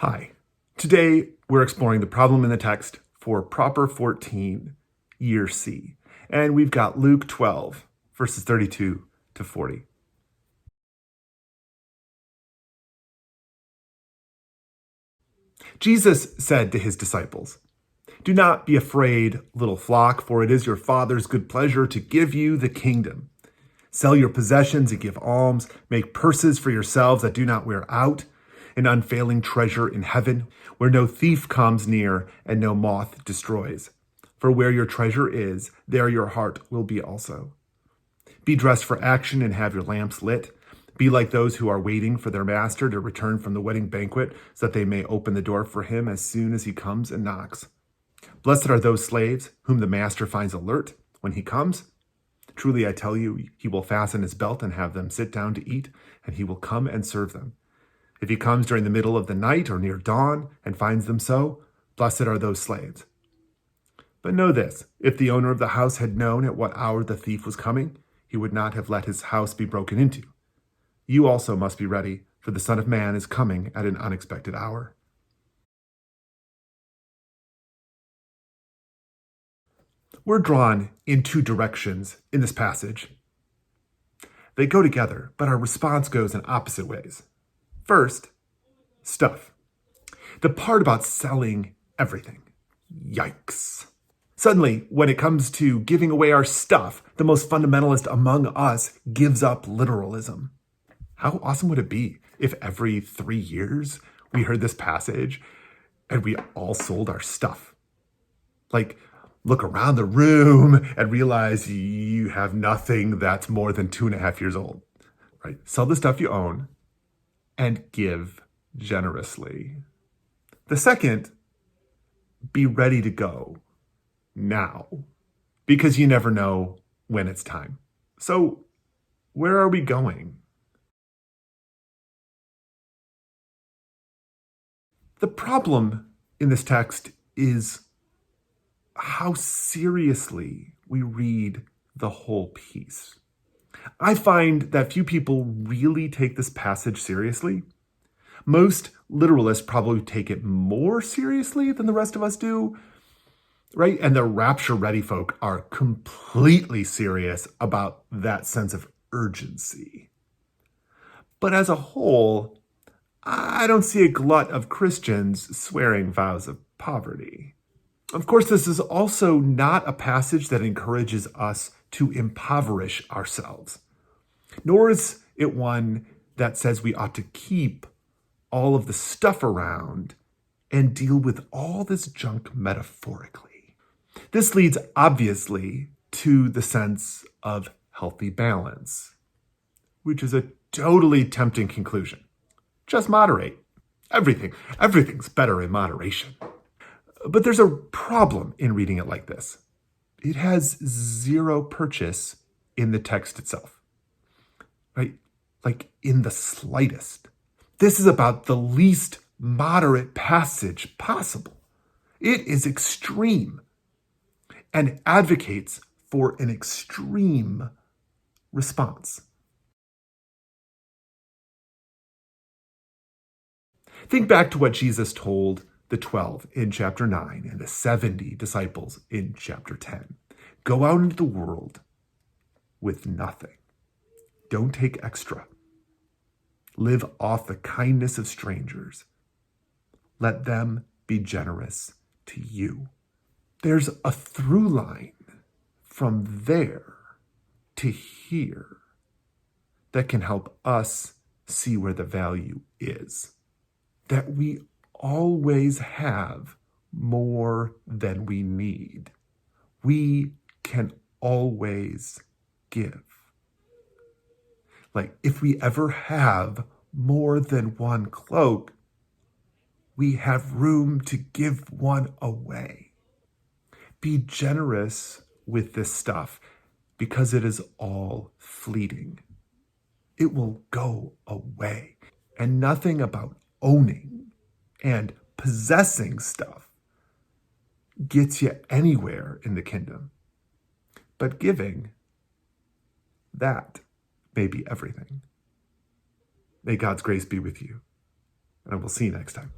Hi. Today, we're exploring the problem in the text for Proper 14, Year C. And we've got Luke 12, verses 32 to 40. Jesus said to his disciples, "Do not be afraid, little flock, for it is your Father's good pleasure to give you the kingdom. Sell your possessions and give alms. Make purses for yourselves that do not wear out, an unfailing treasure in heaven, where no thief comes near and no moth destroys. For where your treasure is, there your heart will be also. Be dressed for action and have your lamps lit. Be like those who are waiting for their master to return from the wedding banquet, so that they may open the door for him as soon as he comes and knocks. Blessed are those slaves whom the master finds alert when he comes. Truly, I tell you, he will fasten his belt and have them sit down to eat, and he will come and serve them. If he comes during the middle of the night or near dawn and finds them so, blessed are those slaves. But know this, if the owner of the house had known at what hour the thief was coming, he would not have let his house be broken into. You also must be ready, for the Son of Man is coming at an unexpected hour." We're drawn in two directions in this passage. They go together, but our response goes in opposite ways. First, stuff. The part about selling everything. Yikes. Suddenly, when it comes to giving away our stuff, the most fundamentalist among us gives up literalism. How awesome would it be if every 3 years we heard this passage and we all sold our stuff? Like, look around the room and realize you have nothing that's more than 2.5 years old, right? Sell the stuff you own and give generously. The second, be ready to go now, because you never know when it's time. So, where are we going? The problem in this text is how seriously we read the whole piece. I find that few people really take this passage seriously. Most literalists probably take it more seriously than the rest of us do, right? And the rapture-ready folk are completely serious about that sense of urgency. But as a whole, I don't see a glut of Christians swearing vows of poverty. Of course, this is also not a passage that encourages us to impoverish ourselves, nor is it one that says we ought to keep all of the stuff around and deal with all this junk metaphorically. This leads, obviously, to the sense of healthy balance, which is a totally tempting conclusion. Just moderate. Everything's better in moderation. But there's a problem in reading it like this. It has zero purchase in the text itself, right? Like in the slightest. This is about the least moderate passage possible. It is extreme and advocates for an extreme response. Think back to what Jesus told the 12 in chapter 9 and the 70 disciples in chapter 10. Go out into the world with nothing. Don't take extra. Live off the kindness of strangers. Let them be generous to you. There's a through line from there to here that can help us see where the value is. That we always have more than we need. We can always give. Like, if we ever have more than one cloak, we have room to give one away. Be generous with this stuff because it is all fleeting. It will go away. And nothing about owning and possessing stuff gets you anywhere in the kingdom. But giving, that may be everything. May God's grace be with you, and I will see you next time.